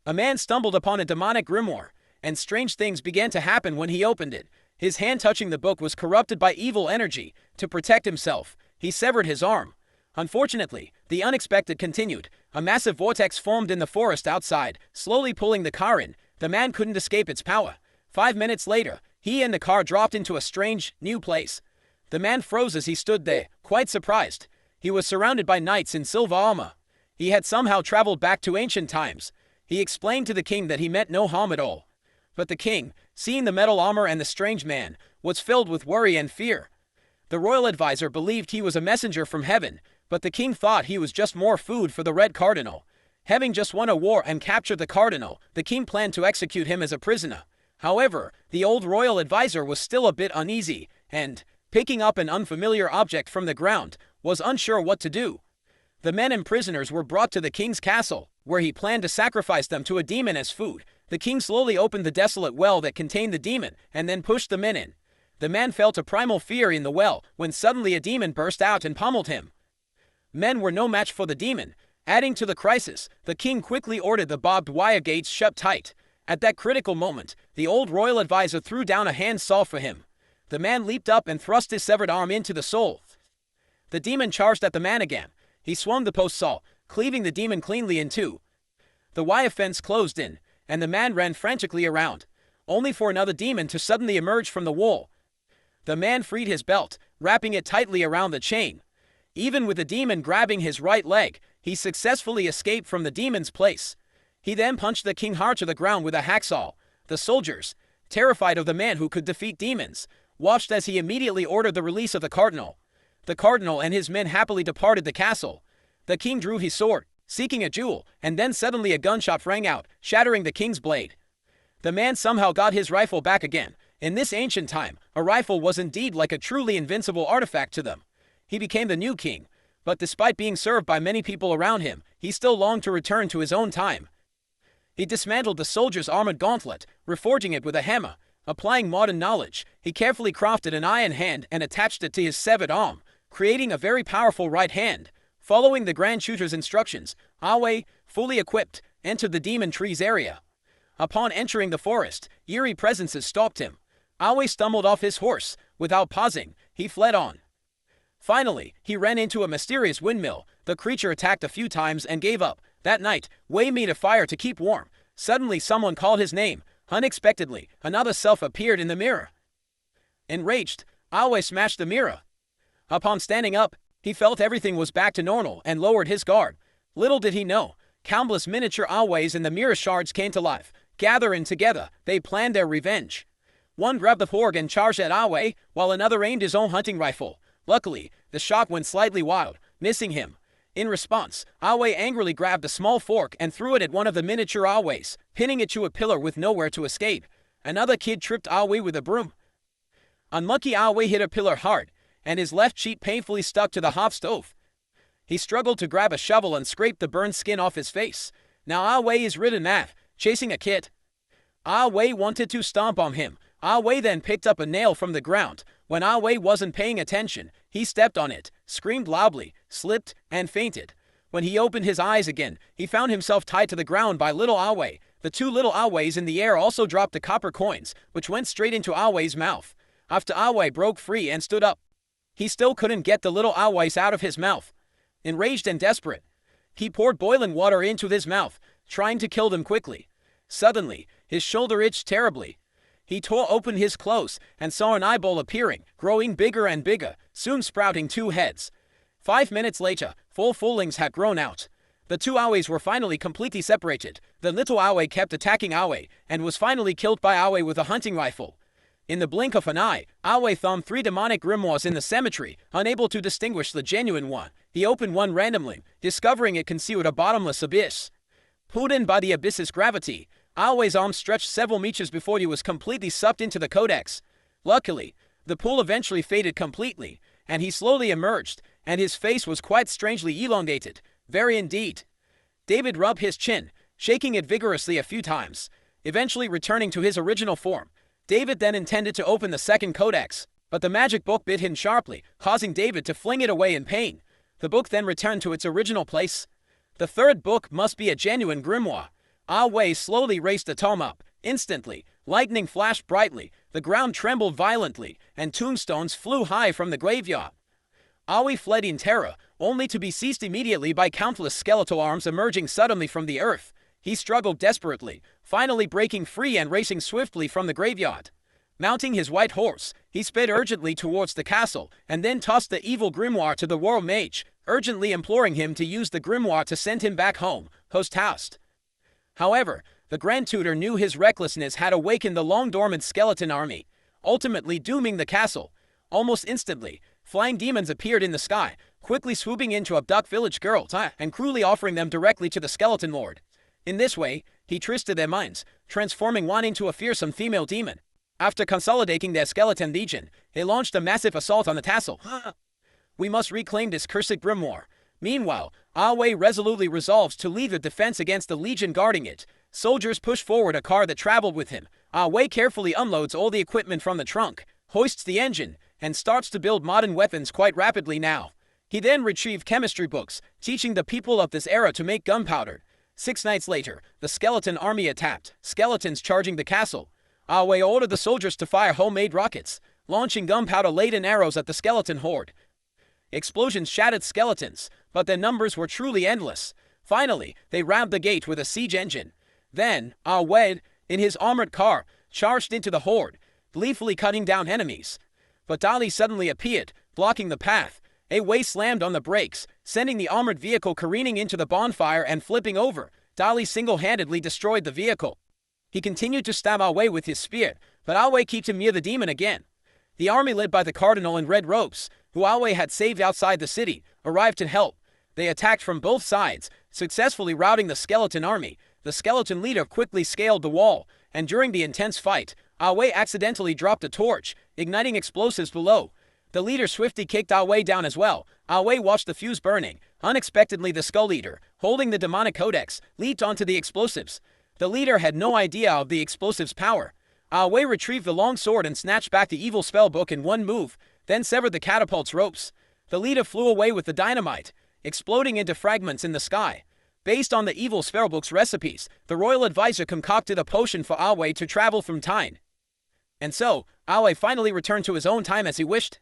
A man stumbled upon a demonic grimoire, and strange things began to happen when he opened it. His hand touching the book was corrupted by evil energy. To protect himself, he severed his arm. Unfortunately, the unexpected continued. A massive vortex formed in the forest outside, slowly pulling the car in. The man couldn't escape its power. 5 minutes later, he and the car dropped into a strange, new place. The man froze as he stood there, quite surprised. He was surrounded by knights in silver armor. He had somehow traveled back to ancient times. He explained to the king that he meant no harm at all. But the king, seeing the metal armor and the strange man, was filled with worry and fear. The royal advisor believed he was a messenger from heaven, but the king thought he was just more food for the Red Cardinal. Having just won a war and captured the cardinal, the king planned to execute him as a prisoner. However, the old royal advisor was still a bit uneasy, and, picking up an unfamiliar object from the ground, was unsure what to do. The men and prisoners were brought to the king's castle, where he planned to sacrifice them to a demon as food. The king slowly opened the desolate well that contained the demon, and then pushed the men in. The man felt a primal fear in the well, when suddenly a demon burst out and pummeled him. Men were no match for the demon. Adding to the crisis, the king quickly ordered the barbed wire gates shut tight. At that critical moment, the old royal advisor threw down a hand saw for him. The man leaped up and thrust his severed arm into the soul. The demon charged at the man again. He swung the post saw, cleaving the demon cleanly in two. The wire fence closed in, and the man ran frantically around, only for another demon to suddenly emerge from the wall. The man freed his belt, wrapping it tightly around the chain. Even with the demon grabbing his right leg, he successfully escaped from the demon's place. He then punched the king hard to the ground with a hacksaw. The soldiers, terrified of the man who could defeat demons, watched as he immediately ordered the release of the cardinal. The cardinal and his men happily departed the castle. The king drew his sword, seeking a jewel, and then suddenly a gunshot rang out, shattering the king's blade. The man somehow got his rifle back again. In this ancient time, a rifle was indeed like a truly invincible artifact to them. He became the new king, but despite being served by many people around him, he still longed to return to his own time. He dismantled the soldier's armored gauntlet, reforging it with a hammer. Applying modern knowledge, he carefully crafted an iron hand and attached it to his severed arm, creating a very powerful right hand. Following the Grand Shooter's instructions, Awe, fully equipped, entered the demon tree's area. Upon entering the forest, eerie presences stopped him. Awe stumbled off his horse. Without pausing, he fled on. Finally, he ran into a mysterious windmill. The creature attacked a few times and gave up. That night, Wei made a fire to keep warm. Suddenly someone called his name. Unexpectedly, another self appeared in the mirror. Enraged, Awe smashed the mirror. Upon standing up, he felt everything was back to normal and lowered his guard. Little did he know, countless miniature Awes in the mirror shards came to life. Gathering together, they planned their revenge. One grabbed the fork and charged at Awe, while another aimed his own hunting rifle. Luckily, the shot went slightly wild, missing him. In response, Awe angrily grabbed a small fork and threw it at one of the miniature Awes, pinning it to a pillar with nowhere to escape. Another kid tripped Awe with a broom. Unlucky Awe hit a pillar hard, and his left cheek painfully stuck to the hot stove. He struggled to grab a shovel and scrape the burned skin off his face. Now Awe is ridden mad, chasing a kid. Awe wanted to stomp on him. Awe then picked up a nail from the ground. When Awe wasn't paying attention, he stepped on it, screamed loudly, slipped, and fainted. When he opened his eyes again, he found himself tied to the ground by little Awe. The two little Awes in the air also dropped the copper coins, which went straight into Awe's mouth. After Awe broke free and stood up, he still couldn't get the little Awes out of his mouth. Enraged and desperate, he poured boiling water into his mouth, trying to kill them quickly. Suddenly, his shoulder itched terribly. He tore open his clothes and saw an eyeball appearing, growing bigger and bigger, soon sprouting 2 heads. 5 minutes later, 4 fullings had grown out. The 2 Awes were finally completely separated. The little Awe kept attacking Awe, and was finally killed by Awe with a hunting rifle. In the blink of an eye, Awe thumbed 3 demonic grimoires in the cemetery, unable to distinguish the genuine one. He opened one randomly, discovering it concealed a bottomless abyss. Pulled in by the abyss's gravity, Awe's arm stretched several meters before he was completely sucked into the codex. Luckily, the pool eventually faded completely, and he slowly emerged, and his face was quite strangely elongated. Very indeed. David rubbed his chin, shaking it vigorously a few times, eventually returning to his original form. David then intended to open the second codex, but the magic book bit him sharply, causing David to fling it away in pain. The book then returned to its original place. The third book must be a genuine grimoire. Ah Wei slowly raised the tome up. Instantly, lightning flashed brightly, the ground trembled violently, and tombstones flew high from the graveyard. Ah Wei fled in terror, only to be seized immediately by countless skeletal arms emerging suddenly from the earth. He struggled desperately, finally breaking free and racing swiftly from the graveyard. Mounting his white horse, he sped urgently towards the castle, and then tossed the evil grimoire to the world mage, urgently imploring him to use the grimoire to send him back home, host. However, the Grand Tutor knew his recklessness had awakened the long-dormant skeleton army, ultimately dooming the castle. Almost instantly, flying demons appeared in the sky, quickly swooping in to abduct village girls, and cruelly offering them directly to the skeleton lord. In this way, he twisted their minds, transforming one into a fearsome female demon. After consolidating their skeleton legion, they launched a massive assault on the castle. We must reclaim this cursed grimoire. Meanwhile, Ah Wei resolutely resolves to lead the defense against the legion guarding it. Soldiers push forward a car that traveled with him. Ah Wei carefully unloads all the equipment from the trunk, hoists the engine, and starts to build modern weapons quite rapidly now. He then retrieved chemistry books, teaching the people of this era to make gunpowder. 6 nights later, the skeleton army attacked, skeletons charging the castle. Ah Wei ordered the soldiers to fire homemade rockets, launching gunpowder-laden arrows at the skeleton horde. Explosions shattered skeletons, but their numbers were truly endless. Finally, they rammed the gate with a siege engine. Then, Ah Wei, in his armored car, charged into the horde, gleefully cutting down enemies. But Dali suddenly appeared, blocking the path. Ah Wei slammed on the brakes, sending the armored vehicle careening into the bonfire and flipping over. Dali single-handedly destroyed the vehicle. He continued to stab Ah Wei with his spear, but Ah Wei kept him near the demon again. The army led by the cardinal in red robes, who Ah Wei had saved outside the city, arrived to help. They attacked from both sides, successfully routing the skeleton army. The skeleton leader quickly scaled the wall, and during the intense fight, Ah Wei accidentally dropped a torch, igniting explosives below. The leader swiftly kicked Ah Wei down as well. Ah Wei watched the fuse burning. Unexpectedly, the Skull Eater, holding the demonic codex, leaped onto the explosives. The leader had no idea of the explosive's power. Ah Wei retrieved the long sword and snatched back the evil spellbook in one move, then severed the catapult's ropes. The leader flew away with the dynamite, exploding into fragments in the sky. Based on the evil spellbook's recipes, the royal advisor concocted a potion for Ah Wei to travel from time. And so, Ah Wei finally returned to his own time as he wished.